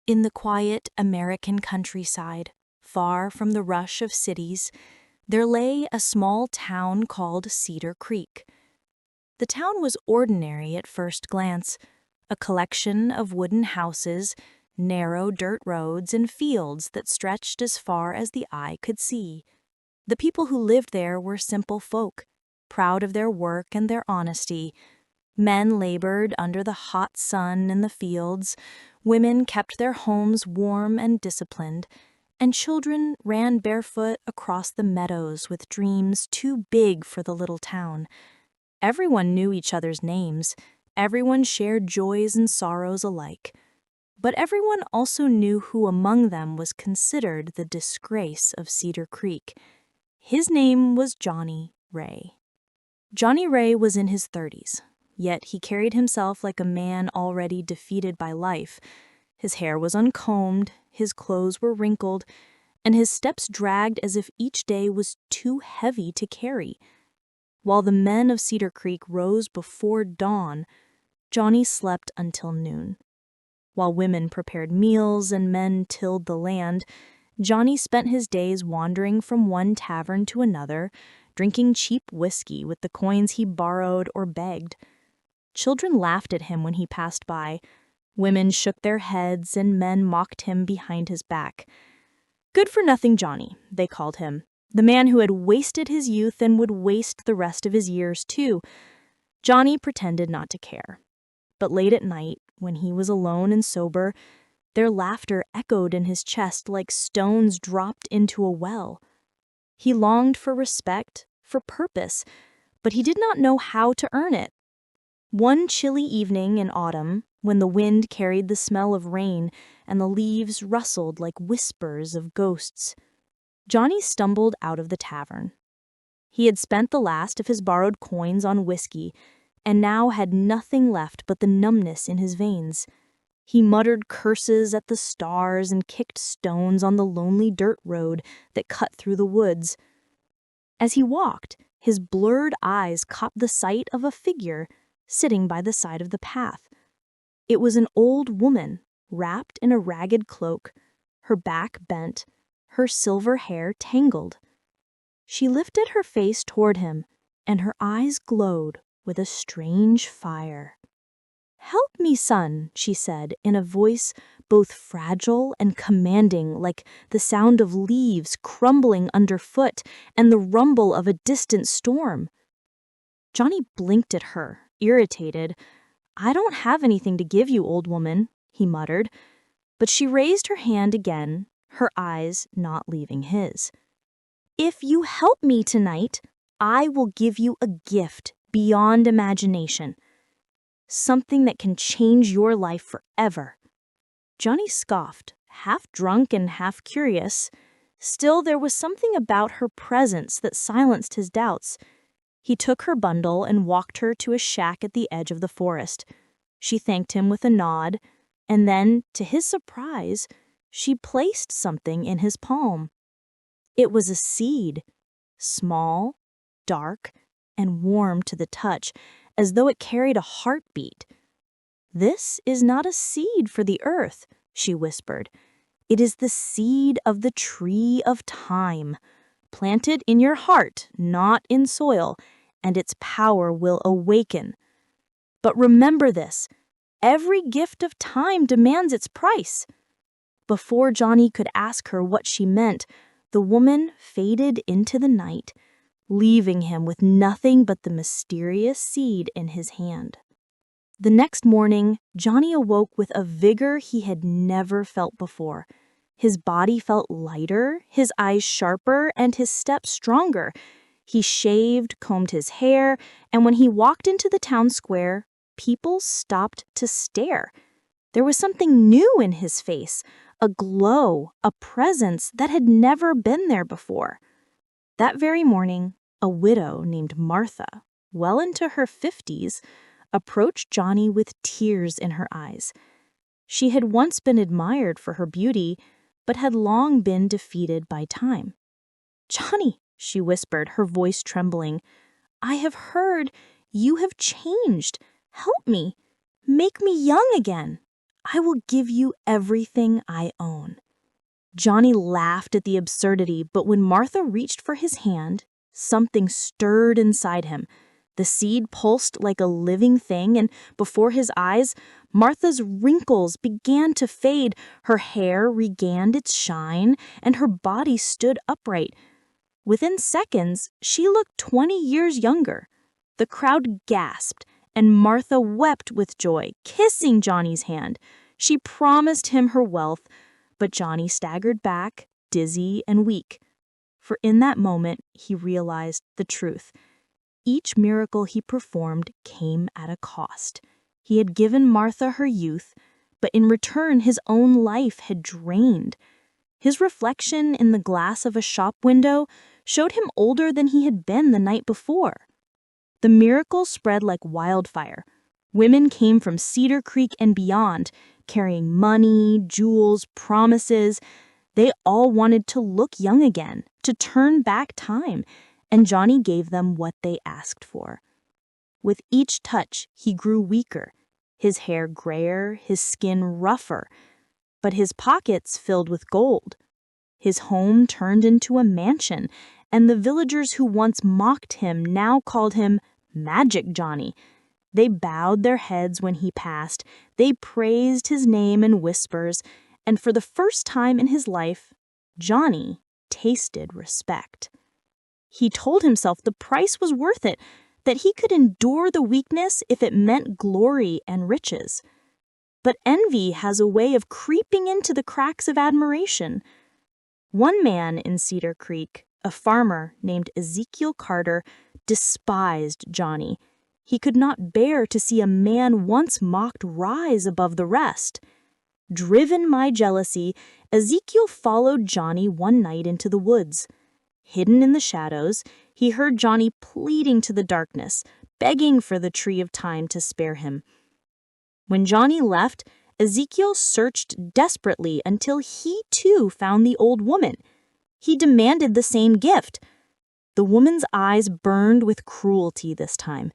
In the quiet American countryside, far from the rush of cities, there lay a small town called Cedar Creek. The town was ordinary at first glance, a collection of wooden houses, narrow dirt roads, and fields that stretched as far as the eye could see. The people who lived there were simple folk, proud of their work and their honesty. Men labored under the hot sun in the fields, women kept their homes warm and disciplined, and children ran barefoot across the meadows with dreams too big for the little town. Everyone knew each other's names, everyone shared joys and sorrows alike. But everyone also knew who among them was considered the disgrace of Cedar Creek. His name was Johnny Ray. Johnny Ray was in his 30s. Yet he carried himself like a man already defeated by life. His hair was uncombed, his clothes were wrinkled, and his steps dragged as if each day was too heavy to carry. While the men of Cedar Creek rose before dawn, Johnny slept until noon. While women prepared meals and men tilled the land, Johnny spent his days wandering from one tavern to another, drinking cheap whiskey with the coins he borrowed or begged. Children laughed at him when he passed by. Women shook their heads and men mocked him behind his back. Good-for-nothing Johnny, they called him, the man who had wasted his youth and would waste the rest of his years too. Johnny pretended not to care. But late at night, when he was alone and sober, their laughter echoed in his chest like stones dropped into a well. He longed for respect, for purpose, but he did not know how to earn it. One chilly evening in autumn, when the wind carried the smell of rain and the leaves rustled like whispers of ghosts, Johnny stumbled out of the tavern. He had spent the last of his borrowed coins on whiskey, and now had nothing left but the numbness in his veins. He muttered curses at the stars and kicked stones on the lonely dirt road that cut through the woods. As he walked, his blurred eyes caught the sight of a figure sitting by the side of the path. It was an old woman, wrapped in a ragged cloak, her back bent, her silver hair tangled. She lifted her face toward him, and her eyes glowed with a strange fire. "Help me, son," she said, in a voice both fragile and commanding, like the sound of leaves crumbling underfoot and the rumble of a distant storm. Johnny blinked at her, irritated. "I don't have anything to give you, old woman," he muttered. But she raised her hand again, her eyes not leaving his. "If you help me tonight, I will give you a gift beyond imagination. Something that can change your life forever." Johnny scoffed, half drunk and half curious. Still, there was something about her presence that silenced his doubts. He took her bundle and walked her to a shack at the edge of the forest. She thanked him with a nod, and then, to his surprise, she placed something in his palm. It was a seed, small, dark, and warm to the touch, as though it carried a heartbeat. "This is not a seed for the earth," she whispered. "It is the seed of the tree of time, planted in your heart, not in soil, and its power will awaken. But remember this, every gift of time demands its price." Before Johnny could ask her what she meant, the woman faded into the night, leaving him with nothing but the mysterious seed in his hand. The next morning, Johnny awoke with a vigor he had never felt before. His body felt lighter, his eyes sharper, and his steps stronger. He shaved, combed his hair, and when he walked into the town square, people stopped to stare. There was something new in his face, a glow, a presence that had never been there before. That very morning, a widow named Martha, well into her 50s, approached Johnny with tears in her eyes. She had once been admired for her beauty, but had long been defeated by time. "Johnny," she whispered, her voice trembling, "I have heard you have changed. Help me. Make me young again. I will give you everything I own." Johnny laughed at the absurdity, but when Martha reached for his hand, something stirred inside him. The seed pulsed like a living thing, and before his eyes, Martha's wrinkles began to fade, her hair regained its shine, and her body stood upright. Within seconds, she looked 20 years younger. The crowd gasped, and Martha wept with joy, kissing Johnny's hand. She promised him her wealth, but Johnny staggered back, dizzy and weak. For in that moment, he realized the truth. Each miracle he performed came at a cost. He had given Martha her youth, but in return his own life had drained. His reflection in the glass of a shop window showed him older than he had been the night before. The miracle spread like wildfire. Women came from Cedar Creek and beyond, carrying money, jewels, promises. They all wanted to look young again, to turn back time, and Johnny gave them what they asked for. With each touch, he grew weaker, his hair grayer, his skin rougher, but his pockets filled with gold. His home turned into a mansion, and the villagers who once mocked him now called him Magic Johnny. They bowed their heads when he passed, they praised his name in whispers, and for the first time in his life, Johnny tasted respect. He told himself the price was worth it, that he could endure the weakness if it meant glory and riches. But envy has a way of creeping into the cracks of admiration. One man in Cedar Creek, a farmer named Ezekiel Carter, despised Johnny. He could not bear to see a man once mocked rise above the rest. Driven by jealousy, Ezekiel followed Johnny one night into the woods. Hidden in the shadows, he heard Johnny pleading to the darkness, begging for the tree of time to spare him. When Johnny left, Ezekiel searched desperately until he too found the old woman. He demanded the same gift. The woman's eyes burned with cruelty this time.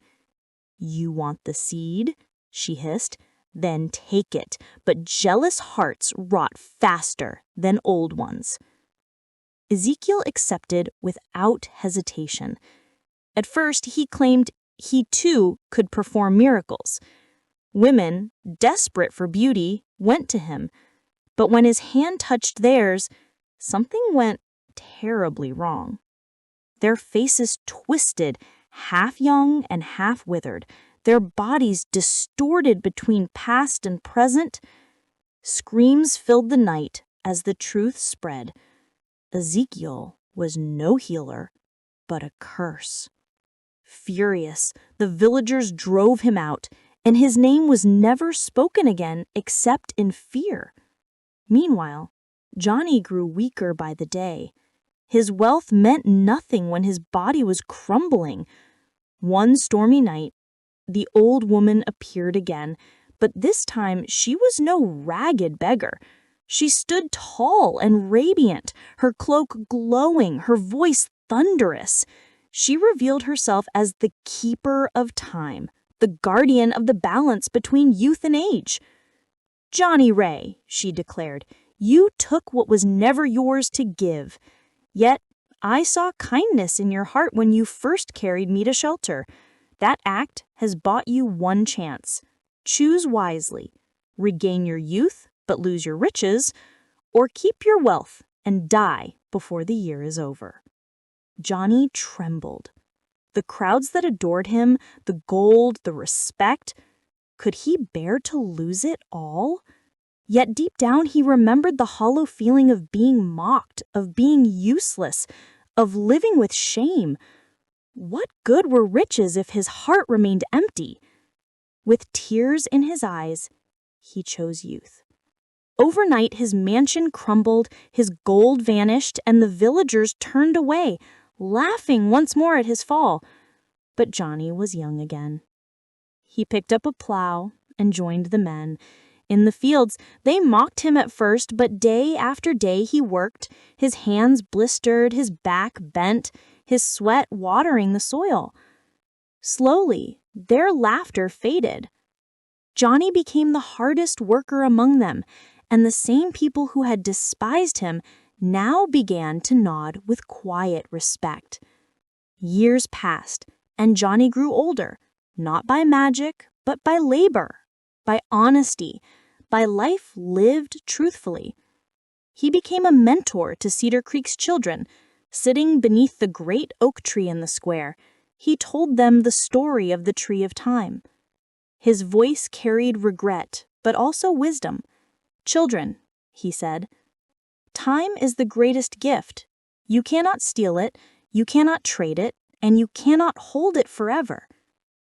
"You want the seed?" she hissed. "Then take it, but jealous hearts rot faster than old ones." Ezekiel accepted without hesitation. At first, he claimed he too could perform miracles. Women, desperate for beauty, went to him. But when his hand touched theirs, something went terribly wrong. Their faces twisted, half young and half withered, their bodies distorted between past and present. Screams filled the night as the truth spread. Ezekiel was no healer, but a curse. Furious, the villagers drove him out, and his name was never spoken again except in fear. Meanwhile, Johnny grew weaker by the day. His wealth meant nothing when his body was crumbling. One stormy night, the old woman appeared again, but this time she was no ragged beggar. She stood tall and radiant, her cloak glowing, her voice thunderous. She revealed herself as the keeper of time, the guardian of the balance between youth and age. "Johnny Ray," she declared, "you took what was never yours to give. Yet I saw kindness in your heart when you first carried me to shelter. That act has bought you one chance. Choose wisely. Regain your youth, but lose your riches, or keep your wealth and die before the year is over." Johnny trembled. The crowds that adored him, the gold, the respect, could he bear to lose it all? Yet deep down he remembered the hollow feeling of being mocked, of being useless, of living with shame. What good were riches if his heart remained empty? With tears in his eyes, he chose youth. Overnight, his mansion crumbled, his gold vanished, and the villagers turned away, laughing once more at his fall. But Johnny was young again. He picked up a plow and joined the men. In the fields, they mocked him at first, but day after day he worked, his hands blistered, his back bent, his sweat watering the soil. Slowly, their laughter faded. Johnny became the hardest worker among them, and the same people who had despised him now began to nod with quiet respect. Years passed, and Johnny grew older, not by magic, but by labor, by honesty, by life lived truthfully. He became a mentor to Cedar Creek's children. Sitting beneath the great oak tree in the square, he told them the story of the tree of time. His voice carried regret, but also wisdom. "Children," he said, "time is the greatest gift. You cannot steal it, you cannot trade it, and you cannot hold it forever.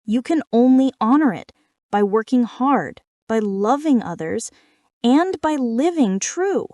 You can only honor it by working hard, by loving others, and by living true."